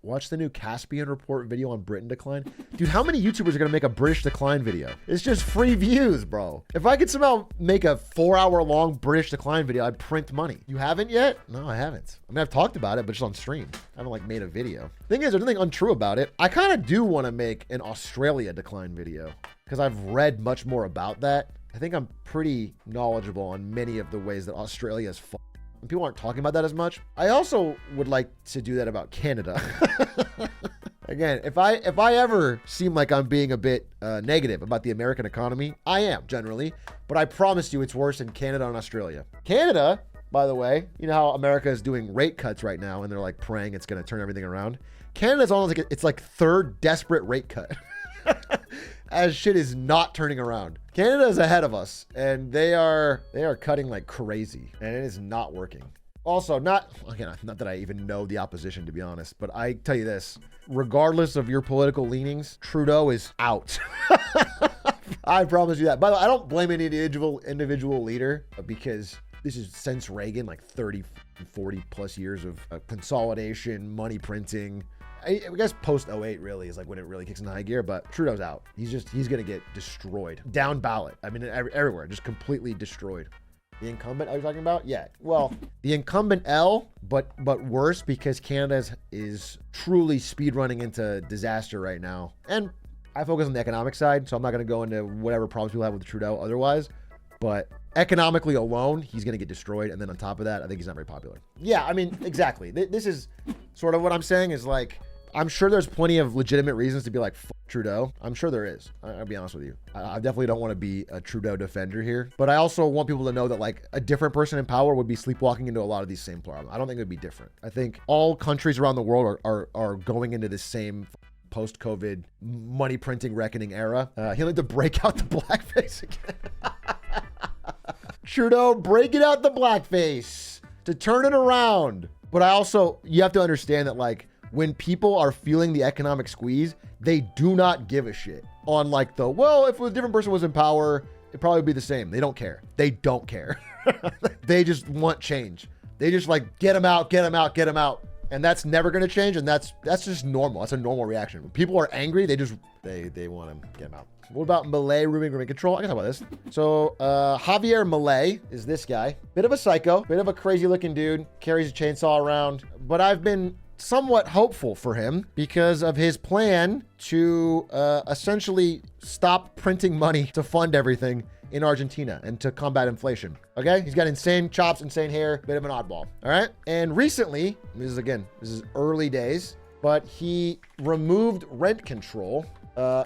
Watch the new Caspian Report video on Britain decline. Dude, how many YouTubers are going to make a British decline video? It's just free views, bro. If I could somehow make a 4-hour-long British decline video, I'd print money. You haven't yet? No, I haven't. I mean, I've talked about it, but just on stream. I haven't like made a video. Thing is, there's nothing untrue about it. I kind of do want to make an Australia decline video because I've read much more about that. I think I'm pretty knowledgeable on many of the ways that Australia is and people aren't talking about that as much. I also would like to do that about Canada. Again, if I ever seem like I'm being a bit negative about the American economy, I am generally, but I promise you it's worse in Canada and Australia. Canada, by the way, you know how America is doing rate cuts right now and they're like praying it's going to turn everything around. Canada's almost like it's like third desperate rate cut. As shit is not turning around. Canada is ahead of us and they are cutting like crazy and it is not working. Also, not that I even know the opposition, to be honest, but I tell you this, regardless of your political leanings, Trudeau is out. I promise you that. By the way, I don't blame any individual leader because this is since Reagan, like 30, 40 plus years of consolidation, money printing. I guess post 08 really is like when it really kicks into high gear, but Trudeau's out. He's going to get destroyed. Down ballot. I mean, everywhere, just completely destroyed. The incumbent, are you talking about? Yeah. Well, the incumbent L, but worse because Canada is truly speed running into disaster right now. And I focus on the economic side, so I'm not going to go into whatever problems people have with Trudeau otherwise. But economically alone, he's going to get destroyed. And then on top of that, I think he's not very popular. Yeah, I mean, exactly. This is sort of what I'm saying is like, I'm sure there's plenty of legitimate reasons to be like, F Trudeau. I'm sure there is. I'll be honest with you. I definitely don't want to be a Trudeau defender here. But I also want people to know that like a different person in power would be sleepwalking into a lot of these same problems. I don't think it would be different. I think all countries around the world are going into this same post-COVID money printing reckoning era. He'll need to break out the blackface again. Trudeau, breaking out the blackface to turn it around. But you have to understand that like, when people are feeling the economic squeeze, they do not give a shit on like if a different person was in power, it'd probably be the same. They don't care. They don't care. They just want change. They just like, get them out, get them out, get them out. And that's never going to change. And that's just normal. That's a normal reaction. When people are angry, they want to get them out. What about Milei removing rent control? I can talk about this. So Javier Milei is this guy. Bit of a psycho, bit of a crazy looking dude, carries a chainsaw around. But I've been somewhat hopeful for him because of his plan to essentially stop printing money to fund everything in Argentina and to combat inflation. Okay, he's got insane chops, insane hair, bit of an oddball. All right, and recently, this is early days, but he removed rent control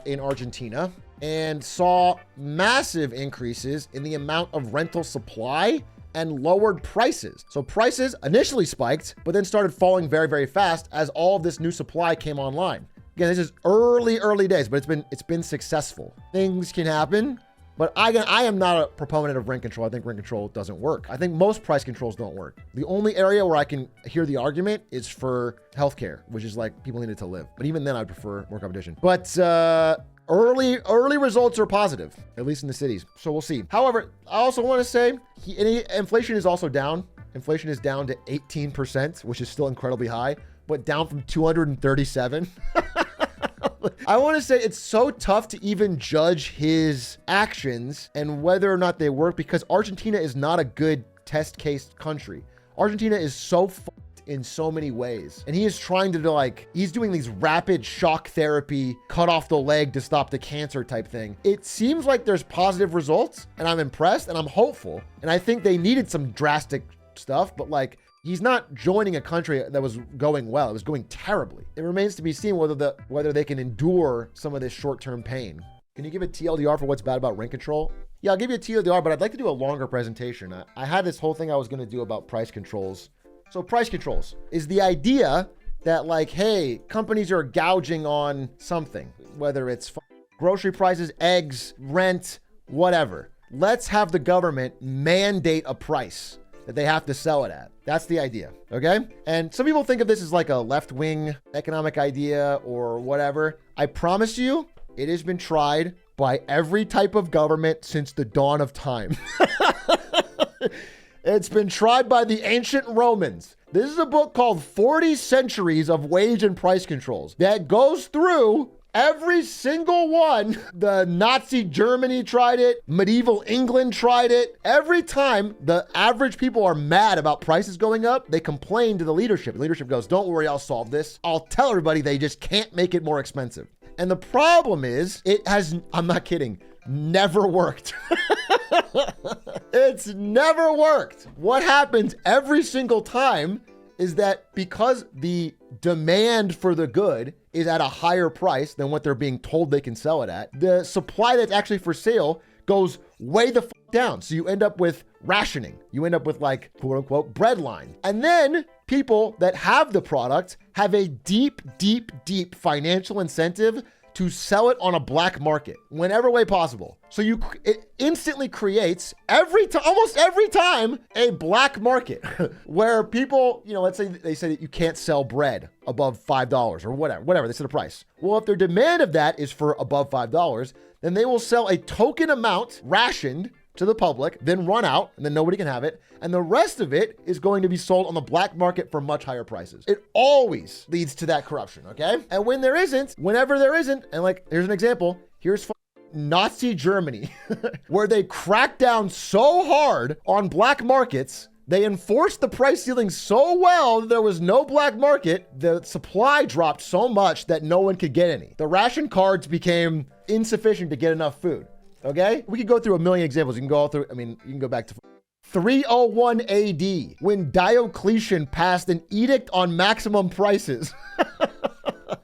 in Argentina and saw massive increases in the amount of rental supply and lowered prices. So prices initially spiked, but then started falling very, very fast as all of this new supply came online. Again, this is early days, but it's been successful. Things can happen, but I am not a proponent of rent control. I think rent control doesn't work. I think most price controls don't work. The only area where I can hear the argument is for healthcare, which is like people need it to live. But even then, I'd prefer more competition. But early results are positive, at least in the cities. So we'll see. However, I also want to say inflation is also down. Inflation is down to 18%, which is still incredibly high, but down from 237. I want to say it's so tough to even judge his actions and whether or not they work because Argentina is not a good test case country. Argentina is so fucked in so many ways. And he is trying to he's doing these rapid shock therapy, cut off the leg to stop the cancer type thing. It seems like there's positive results and I'm impressed and I'm hopeful. And I think they needed some drastic stuff, but he's not joining a country that was going well. It was going terribly. It remains to be seen whether they can endure some of this short-term pain. Can you give a TLDR for what's bad about rent control? Yeah, I'll give you a TLDR, but I'd like to do a longer presentation. I had this whole thing I was going to do about price controls. So price controls is the idea that hey, companies are gouging on something, whether it's grocery prices, eggs, rent, whatever. Let's have the government mandate a price that they have to sell it at. That's the idea, okay? And some people think of this as a left-wing economic idea or whatever. I promise you, it has been tried by every type of government since the dawn of time. It's been tried by the ancient Romans. This is a book called 40 Centuries of Wage and Price Controls that goes through every single one. The Nazi Germany tried it. Medieval England tried it. Every time the average people are mad about prices going up, they complain to the leadership. The leadership goes, don't worry, I'll solve this. I'll tell everybody they just can't make it more expensive. And the problem is, it has, I'm not kidding, never worked. It's never worked. What happens every single time is that because the demand for the good is at a higher price than what they're being told they can sell it at, the supply that's actually for sale goes way the down. So you end up with rationing. You end up with like, quote unquote, breadline. And then people that have the product have a deep, deep, deep financial incentive to sell it on a black market whenever way possible. So it instantly creates almost every time a black market where people, let's say they say that you can't sell bread above $5 or whatever, they set a price. Well, if their demand of that is for above $5, then they will sell a token amount rationed to the public, then run out, and then nobody can have it. And the rest of it is going to be sold on the black market for much higher prices. It always leads to that corruption, okay? And whenever there isn't, and like, here's an example, here's Nazi Germany, where they cracked down so hard on black markets, they enforced the price ceiling so well that there was no black market, the supply dropped so much that no one could get any. The ration cards became insufficient to get enough food. Okay, we could go through a million examples. You can go all through. You can go back to 301 AD when Diocletian passed an edict on maximum prices.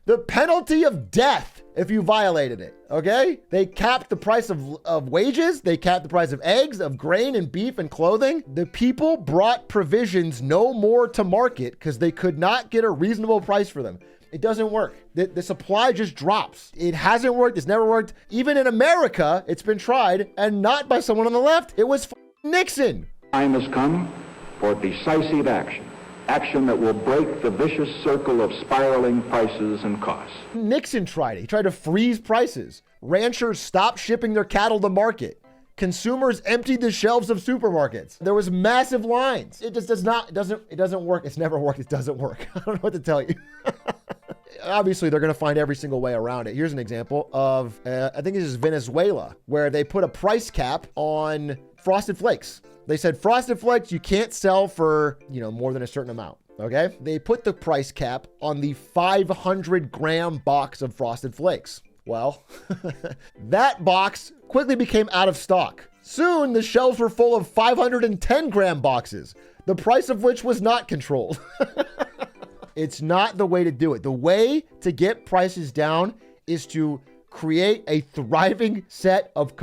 The penalty of death if you violated it. Okay, they capped the price of wages. They capped the price of eggs, of grain and beef and clothing. The people brought provisions no more to market because they could not get a reasonable price for them. It doesn't work. The supply just drops. It hasn't worked. It's never worked. Even in America, it's been tried, and not by someone on the left. It was Nixon. Time has come for decisive action. Action that will break the vicious circle of spiraling prices and costs. Nixon tried it. He tried to freeze prices. Ranchers stopped shipping their cattle to market. Consumers emptied the shelves of supermarkets. There was massive lines. It just it doesn't work. It's never worked. It doesn't work. I don't know what to tell you. Obviously, they're going to find every single way around it. Here's an example of, I think this is Venezuela, where they put a price cap on Frosted Flakes. They said, Frosted Flakes, you can't sell for, more than a certain amount. Okay. They put the price cap on the 500 gram box of Frosted Flakes. Well, that box quickly became out of stock. Soon, the shelves were full of 510 gram boxes, the price of which was not controlled. It's not the way to do it. The way to get prices down is to create a thriving set of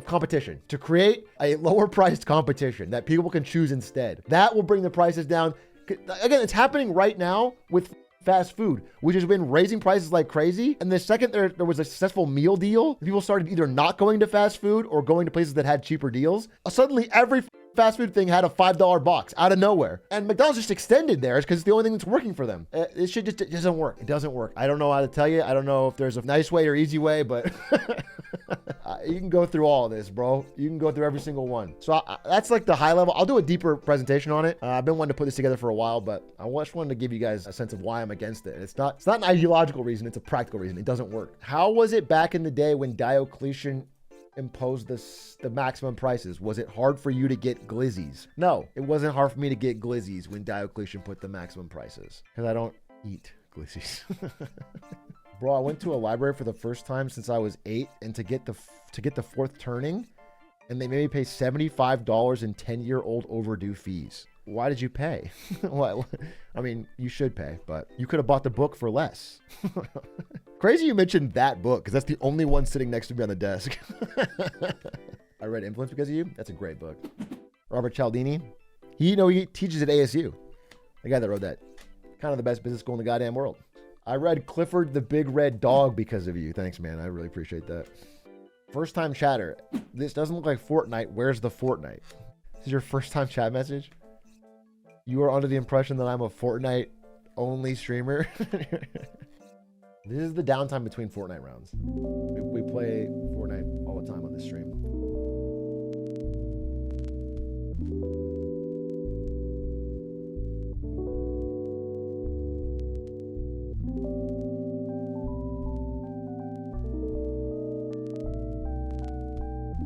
competition, to create a lower priced competition that people can choose instead. That will bring the prices down. Again, it's happening right now with fast food, which has been raising prices like crazy. And the second there was a successful meal deal, people started either not going to fast food or going to places that had cheaper deals. Suddenly, every fast food thing had a $5 box out of nowhere. And McDonald's just extended theirs because it's the only thing that's working for them. This shit just doesn't work. It doesn't work. I don't know how to tell you. I don't know if there's a nice way or easy way, but you can go through all of this, bro. You can go through every single one. So that's like the high level. I'll do a deeper presentation on it. I've been wanting to put this together for a while, but I just wanted to give you guys a sense of why I'm against it. It's not an ideological reason. It's a practical reason. It doesn't work. How was it back in the day when Diocletian imposed the maximum prices? Was it hard for you to get glizzies? No, it wasn't hard for me to get glizzies when Diocletian put the maximum prices, because I don't eat glizzies. Bro, I went to a library for the first time since I was 8, and to get the fourth turning, and they made me pay $75 in 10-year-old overdue fees. Why did you pay? Well, I mean, you should pay, but you could have bought the book for less. Crazy you mentioned that book, because that's the only one sitting next to me on the desk. I read Influence because of you. That's a great book. Robert Cialdini. He teaches at ASU. The guy that wrote that. Kind of the best business school in the goddamn world. I read Clifford the Big Red Dog because of you. Thanks, man. I really appreciate that. First time chatter. This doesn't look like Fortnite. Where's the Fortnite? This is your first time chat message? You are under the impression that I'm a Fortnite only streamer. This is the downtime between Fortnite rounds. We play Fortnite all the time on this stream.